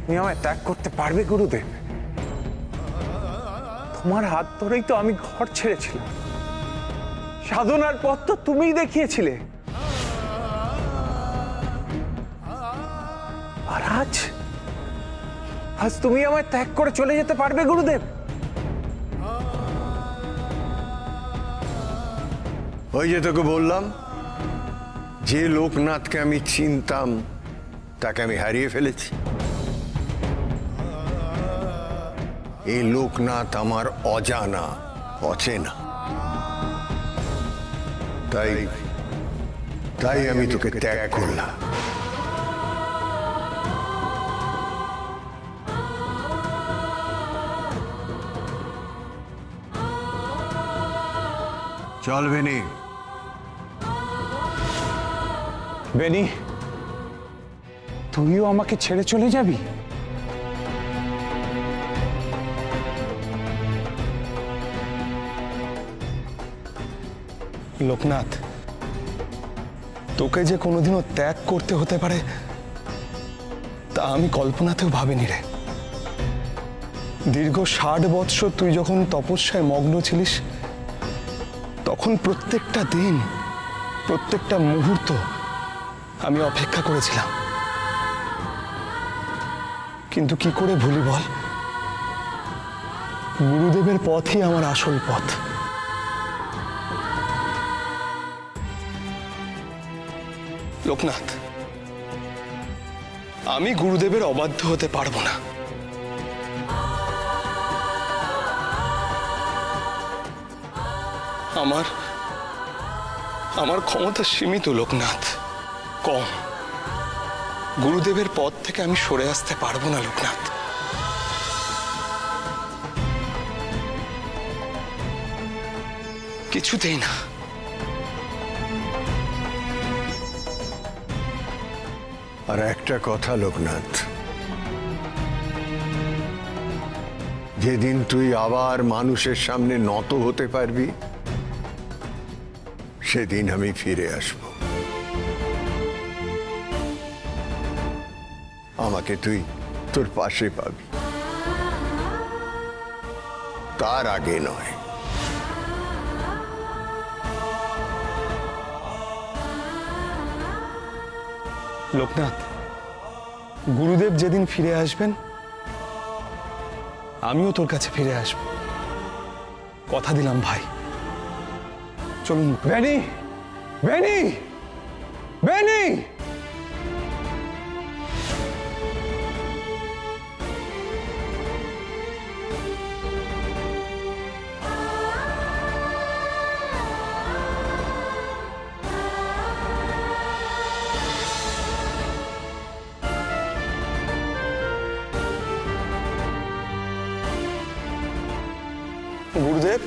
তুমি আমায় ত্যাগ করতে পারবে গুরুদেব? তোমার হাত ধরেই তো আমি ঘর ছেড়েছিলাম, সাধনার পথ তো তুমিই দেখিয়েছিলে। আর আজ আজ তুমি আমায় ত্যাগ করে চলে যেতে পারবে গুরুদেব? ওই যে তোকে বললাম, যে লোকনাথকে আমি চিনতাম তাকে আমি হারিয়ে ফেলেছি। এই লোকনাথ আমার অজানা, অচেনা। তাই তাই আমি তোকে ত্যাগ করলাম। চল বেনি। বেনি, তুইও আমাকে ছেড়ে চলে যাবি? লোকনাথ, তোকে যে কোনোদিনও ত্যাগ করতে হতে পারে তা আমি কল্পনাতেও ভাবিনি রে। দীর্ঘ 60 বৎসর তুই যখন তপস্যায় মগ্ন ছিলিস, তখন প্রত্যেকটা দিন, প্রত্যেকটা মুহূর্ত আমি অপেক্ষা করেছিলাম। কিন্তু কি করে ভুলি বল? গুরুদেবের পথই আমার আসল পথ। লোকনাথ, আমি গুরুদেবের অবাধ্য হতে পারবো না। আমার ক্ষমতা সীমিত লোকনাথ, কম। গুরুদেবের পথ থেকে আমি সরে আসতে পারবো না লোকনাথ। কিছুতেই না। আর একটা কথা লোকনাথ, যেদিন তুই আবার মানুষের সামনে নত হতে পারবি, সেদিন আমি ফিরে আসব। আমাকে তুই তোর পাশে পাবি, তার আগে নয়। লোকনাথ, গুরুদেব যেদিন ফিরে আসবেন, আমিও তোর কাছে ফিরে আসব। কথা দিলাম ভাই। চলুন। বেনি, বেনি, বেনি! গুরুদেব,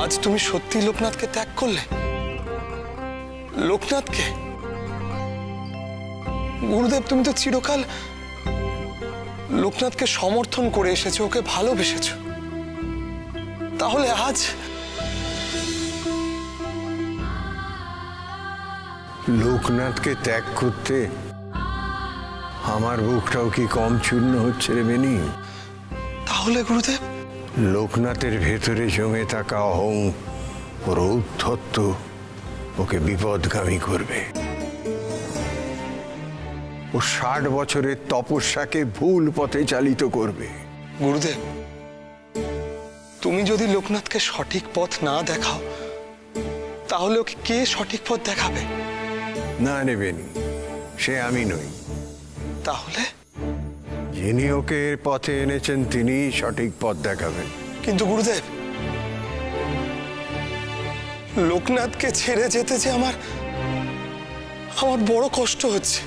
আজ তুমি সত্যি লোকনাথকে ত্যাগ করলে? লোকনাথকে? গুরুদেব, তুমি তো চিরকাল লোকনাথকে সমর্থন করে এসেছো, ওকে ভালোবেসেছো। তাহলে আজ? লোকনাথকে ত্যাগ করতে আমার বুকটাও কি কম চূর্ণ হচ্ছে রে বেনি? তাহলে গুরুদেব? লোকনাথের ভেতরে জমে থাকা অহং, ওর ঔদ্ধত্য ওকে বিপদগামী করবে। ও 60 বছরের তপস্যাকে ভুল পথে চালিত করবে। গুরুদেব, তুমি যদি লোকনাথকে সঠিক পথ না দেখাও, তাহলে ওকে কে সঠিক পথ দেখাবে? না নেবেনি, সে আমি নই। তাহলে? যিনি ওকে এর পথে এনেছেন তিনি সঠিক পথ দেখাবেন। কিন্তু গুরুদেব, লোকনাথকে ছেড়ে যেতে যে আমার বড় কষ্ট হচ্ছে।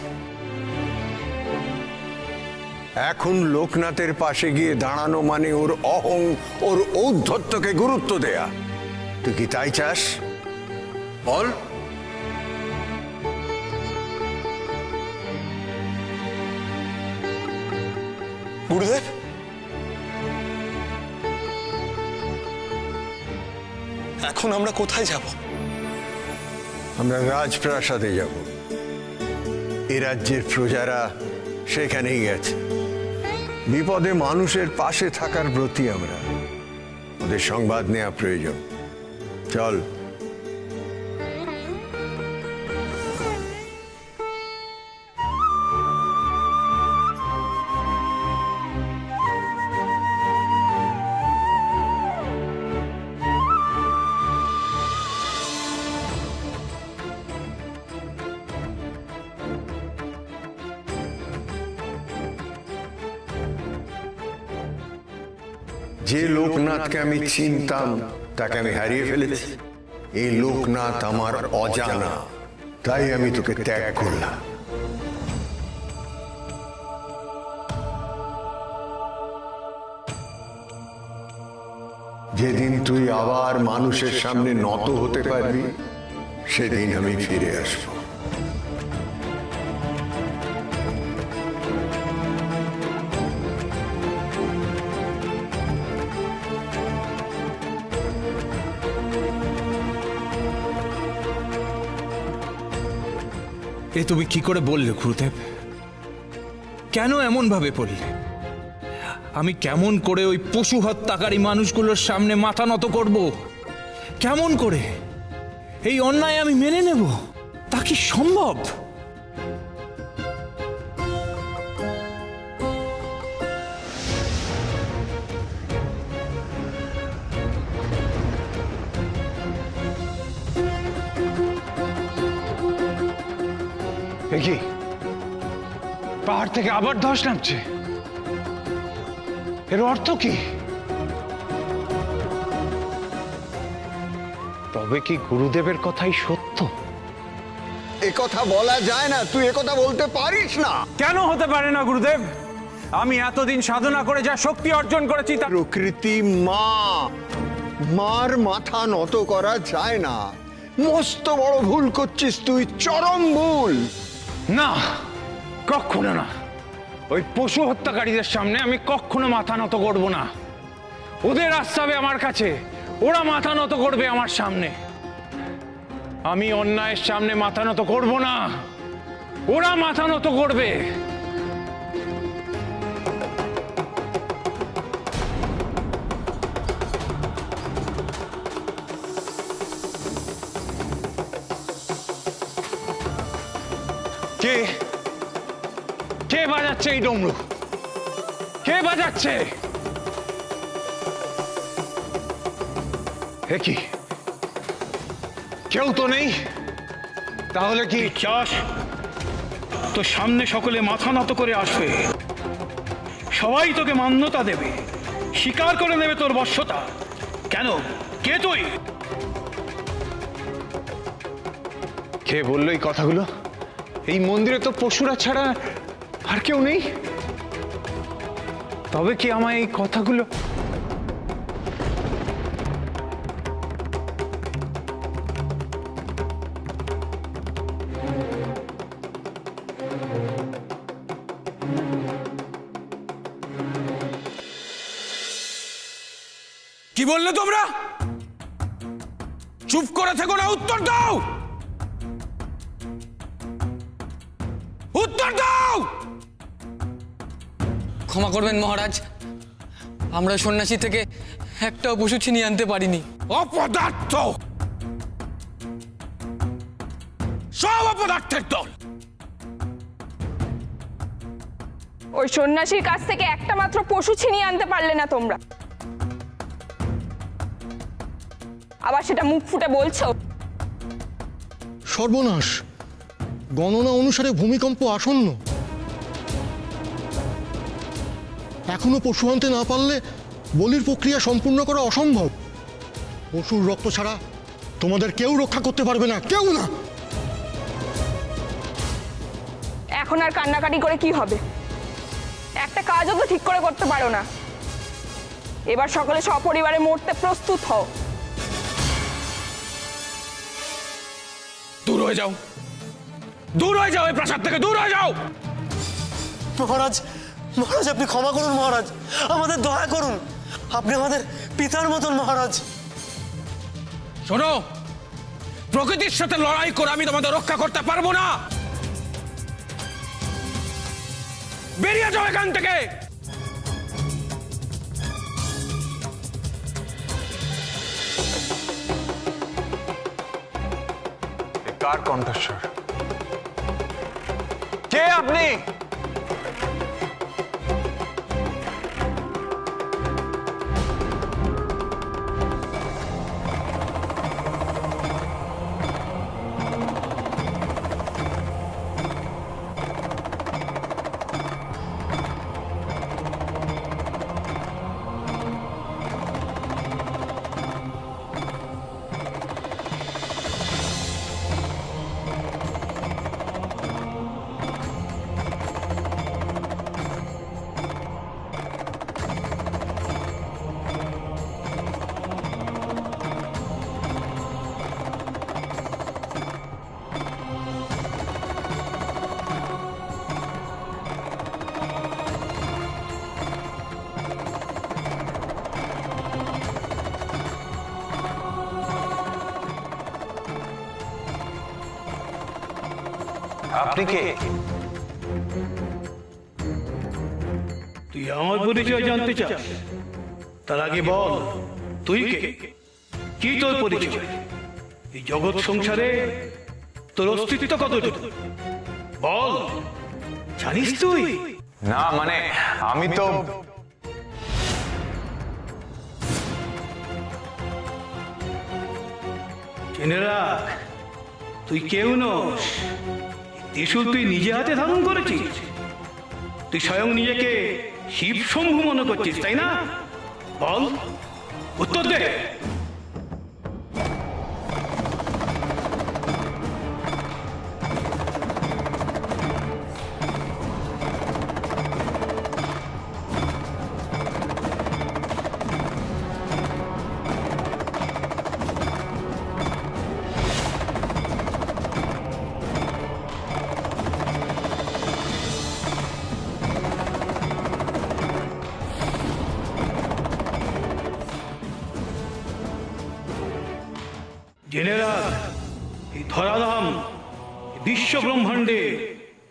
এখন লোকনাথের পাশে গিয়ে দাঁড়ানো মানে ওর অহং, ওর ঔদ্ধত্যকে গুরুত্ব দেয়া। তুই কি তাই চাস? বল। গুরুদেব, এখন আমরা কোথায় যাব? আমরা রাজপ্রাসাদে যাব। এ রাজ্যের প্রজারা সেখানেই গেছে। বিপদে মানুষের পাশে থাকার ব্রতী আমরা, ওদের সংবাদ নেওয়া প্রয়োজন। চল। যে লোকনাথকে আমি চিনতাম তাকে আমি হারিয়ে ফেলেছি। এই লোকনাথ আমার অজানা, তাই আমি তোকে ত্যাগ করলাম। যেদিন তুই আবার মানুষের সামনে নত হতে পারবি, সেদিন আমি ফিরে আসবো। এ তুমি কি করে বললে গুরুদেব? কেন এমন ভাবে পড়লে? আমি কেমন করে ওই পশু হত্যাকারী মানুষগুলোর সামনে মাথা নত করব? কেমন করে এই অন্যায় আমি মেনে নেব? তা কি সম্ভব? কি পাহাড় থেকে আবার ধস নামছে? এর অর্থ কি? তবে কি গুরুদেবের কথাই সত্য? এ কথা বলা যায় না, তুই এ কথা বলতে পারিস না। কেন হতে পারে না গুরুদেব? আমি এতদিন সাধনা করে যা শক্তি অর্জন করেছি তা প্রকৃতি মা, মার মাথা নত করা যায় না। মস্ত বড় ভুল করছিস তুই, চরম ভুল। না, কখনো না। ওই পশু হত্যাকারীদের সামনে আমি কখনো মাথা নত করব না। ওদের আশ্বাবে আমার কাছে, ওরা মাথা নত করবে আমার সামনে। আমি অন্যায়ের সামনে মাথা নত করব না, ওরা মাথা নত করবে। কে কে বাজাচ্ছে এই ডমরু? কে বাজাচ্ছে? হে কি, কেউ তো নেই? তাহলে কি চাস তো সামনে সকলে মাথা নত করে আসবে, সবাই তোকে মান্যতা দেবে, স্বীকার করে নেবে তোর বশ্যতা। কেন, কে তুই? কে বললো এই কথাগুলো? এই মন্দিরে তো পশুরা ছাড়া আর কেউ নেই। তবে কি আমায় এই কথাগুলো কি বললে তোমরা? চুপ করে থেকো না, উত্তর দাও, উত্তর দাও। ক্ষমা করবেন মহারাজ, আমরা সন্ন্যাসী থেকে একটাও পশু ছিনিয়ে আনতে পারিনি। অপদার্থ, সব অপদার্থের দল। ওই সন্ন্যাসীর কাছ থেকে একটা মাত্র পশু ছিনিয়ে আনতে পারলে না তোমরা, আবার সেটা মুখ ফুটে বলছো। সর্বনাশ, গণনা অনুসারে ভূমিকম্প আসন্ন। এখনো পশু আনতে না পারলে বলির প্রক্রিয়া সম্পূর্ণ করা অসম্ভব। পশুর রক্ত ছাড়া তোমাদের কেউ রক্ষা করতে পারবে না, কেউ না। এখন আর কান্নাকাটি করে কি হবে? একটা কাজও তো ঠিক করে করতে পারো না। এবার সকলে সপরিবারে মরতে প্রস্তুত হও। দূর হয়ে যাও, দূর হয়ে যাও, এই প্রাসাদ থেকে দূর হয়ে যাও। মহারাজ, মহারাজ আপনি ক্ষমা করুন মহারাজ, আমাদের দয়া করুন, আপনি আমাদের পিতার মতন মহারাজ। শোনো, প্রকৃতির সাথে লড়াই করে আমি তোমাদের রক্ষা করতে পারবো না। বেরিয়ে যাও এখান থেকে। কার কণ্ঠস্বর? কে আপনি? আপনি কে? তুই আমার পরিচয় জানতে চাস? তার আগে বল তুই কে, কি তোর পরিচয়? এই জগৎ সংসারে তোর অস্তিত্ব কতটুকু বল, জানিস তুই? না মানে আমি তো জেনে রাখ, তুই কেউ নস। ত্রিশূল তুই নিজে হাতে ধারণ করেছিস। তুই স্বয়ং নিজেকে শিব শম্ভু মনে করছিস, তাই না? বল, উত্তর দে। জেনে রাখ, এই ধরাধাম বিশ্ব ব্রহ্মাণ্ডে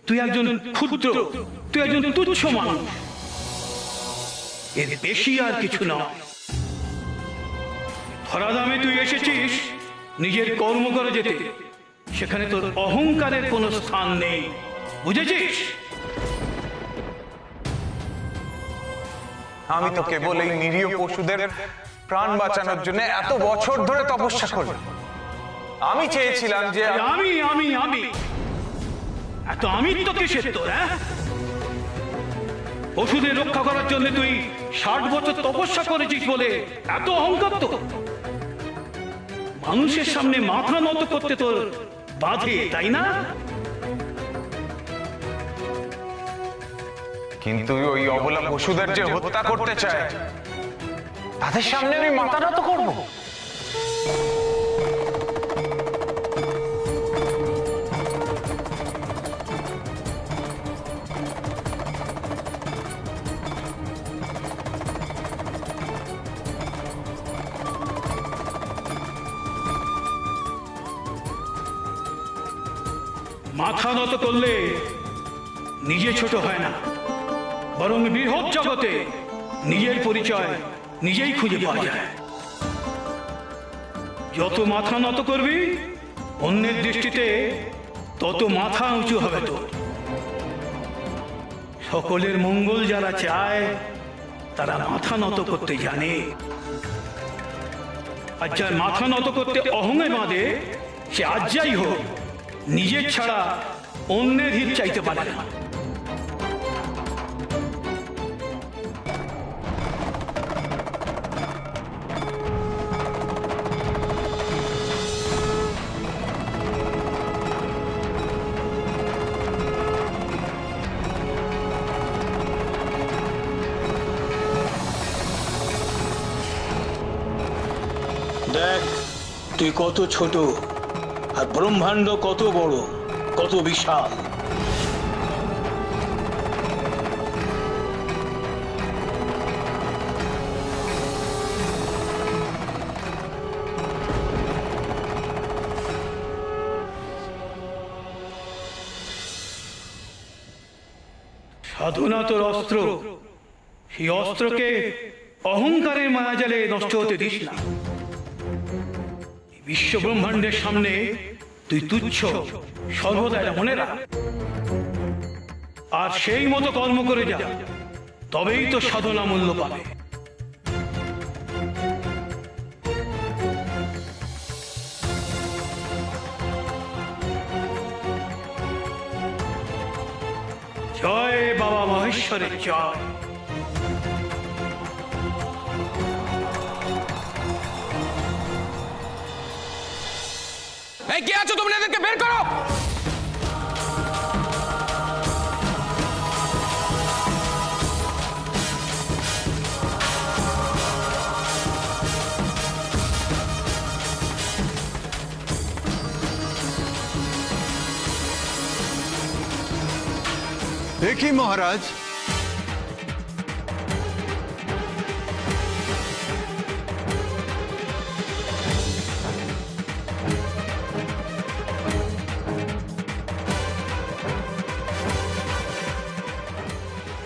তুই একজন ক্ষুদ্র, তুই একজন তুচ্ছ মানুষ, এর বেশি আর কিছু নয়। ধরাধামে তুই এসেছিস নিজের কর্ম করে যেতে, সেখানে তোর অহংকারের কোনো স্থান নেই, বুঝেছিস? আমি তো কেবল এই নিরীহ পশুদের প্রাণ বাঁচানোর জন্য এত বছর ধরে তপস্যা করি। আমি চেয়েছিলাম যে আমি আমি আমি এত আমি তো কিসের তোর? পশুদের রক্ষা করার জন্য তুই 60 বছর তপস্যা করেছিস বলে এত অহংকার তো? মানুষের সামনে মাথা নত করতে তোর বাধে, তাই না? কিন্তু ওই অবলা পশুদের যে হত্যা করতে চায় তাদের সামনে আমি মাথা নত করব? মাথা নত করলে নিজে ছোট হয় না, বরং বৃহৎ জগতে নিজের পরিচয় নিজেই খুঁজে পাওয়া যায়। যত মাথা নত করবি অন্যের দৃষ্টিতে তত মাথা উঁচু হবে তোর। সকলের মঙ্গল যারা চায় তারা মাথা নত করতে জানে, আর যার মাথা নত করতে অহংয়ে বাঁধে সে আজ যাই হোক নিজের ছাড়া অন্যের হিত চাইতে পারে না। দেখ তুই কত ছোট আর ব্রহ্মাণ্ড কত বড়, কত বিশাল। সাধনা তোর অস্ত্র, সেই অস্ত্রকে অহংকারের মায়াজালে নষ্ট হতে দিস না। বিশ্ব ব্রহ্মাণ্ডের সামনে তুই তুচ্ছ, সর্বদা এটা মনে রাখ। আর সেই মতো কর্ম করে যা, তবেই তো সাধনা মূল্য পাবে। জয় বাবা মহেশ্বরের জয়। এই কে আছো তোমরা, এদেরকে বের করো। দেখি মহারাজ,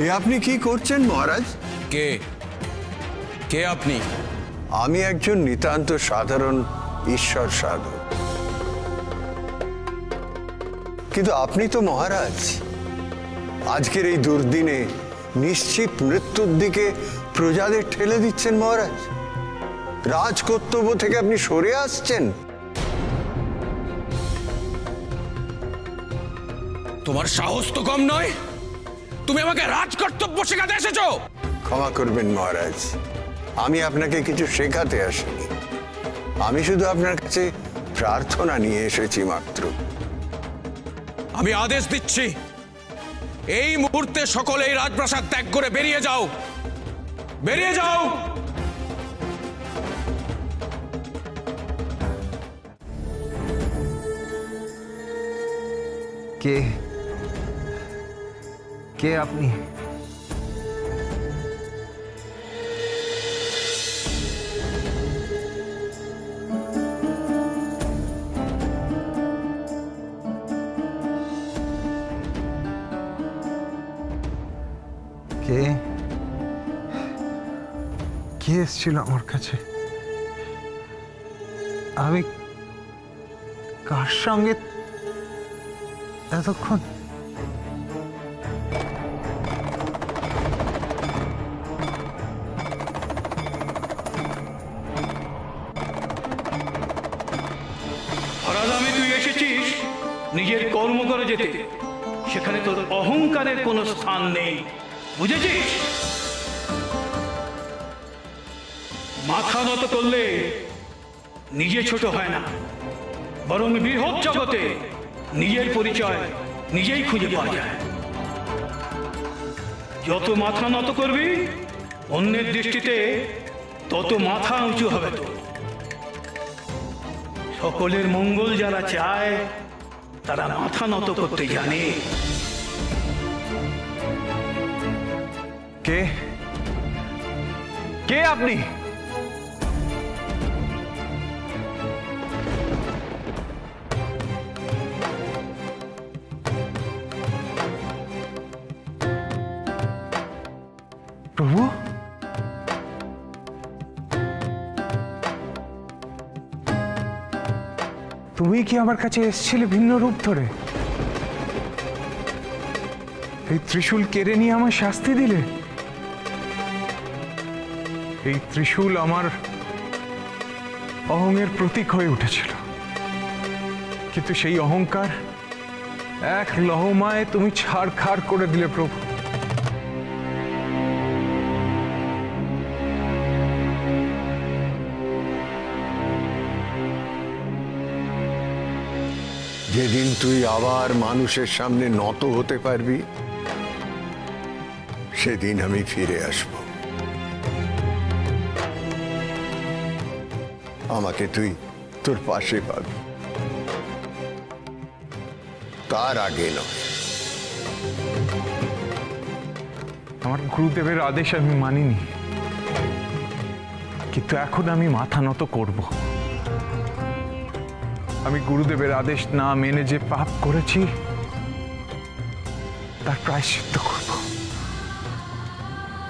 এ আপনি কি করছেন মহারাজ? কে কে আপনি? আমি একজন নিতান্ত সাধারণ ঈশ্বর সাধক, কিন্তু আপনি তো মহারাজ আজকের এই দুর্দিনে নিশ্চিত মৃত্যুর দিকে প্রজাদের ঠেলে দিচ্ছেন মহারাজ। রাজকর্তব্য থেকে আপনি সরে আসছেন। তোমার সাহস তো কম নয়, তুমি আমাকে রাজকর্তব্য শেখাতে এসেছো? ক্ষমা করবেন মহারাজ, আমি আপনাকে কিছু শেখাতে আসিনি, আমি শুধু আপনার কাছে প্রার্থনা নিয়ে এসেছি মাত্র। আমি আদেশ দিচ্ছি, এই মুহূর্তে সকলে এই রাজপ্রাসাদ ত্যাগ করে বেরিয়ে যাও, বেরিয়ে যাও। কে কে আপনি? কে কে এসেছিল আমার কাছে? আমি কার সঙ্গে এতক্ষণ? হরাদামে তুই এসেছিস নিজের কর্ম করে যেতে, সেখানে তোর অহংকারের কোনো স্থান নেই, বুঝেছিস? মাথা নত করলে নিজে ছোট হয় না, বরং বৃহৎ জগতে নিজের পরিচয় নিজেই খুঁজে পাওয়া যায়। যত মাথা নত করবি অন্যের দৃষ্টিতে তত মাথা উঁচু হবে তো। সকলের মঙ্গল যারা চায় তারা মাথা নত করতে জানে। কে কে আপনি? প্রভু, তুমি কি আমার কাছে এসেছিলে ভিন্ন রূপ ধরে? এই ত্রিশূল কেড়ে নিয়ে আমার শাস্তি দিলে? এই ত্রিশূল আমার অহংের প্রতীক হয়ে উঠেছিল, কিন্তু সেই অহংকার এক লহমায় তুমি ছাড়খাড় করে দিলে প্রভু। যেদিন তুই আবার মানুষের সামনে নত হতে পারবি, সেদিন আমি ফিরে আসব। আমাকে তুই তোর পাশে পাবি, তার আগে নয়। আমার গুরুদেবের আদেশ আমি মানিনি, কিন্তু এখন আমি মাথা নত করব। আমি গুরুদেবের আদেশ না মেনে যে পাপ করেছি তার প্রায়শ্চিত্ত করব।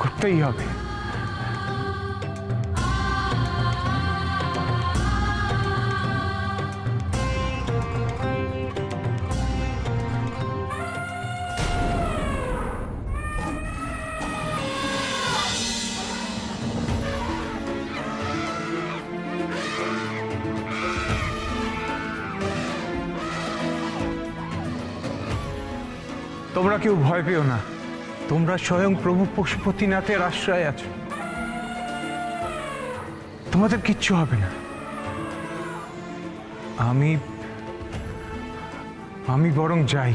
করতেই হবে। তোমরা কেউ ভয় পেও না, তোমরা স্বয়ং প্রভু পশুপতিনাথের আশ্রয় আছো, তোমাদের কিচ্ছু হবে না। আমি বরং যাই।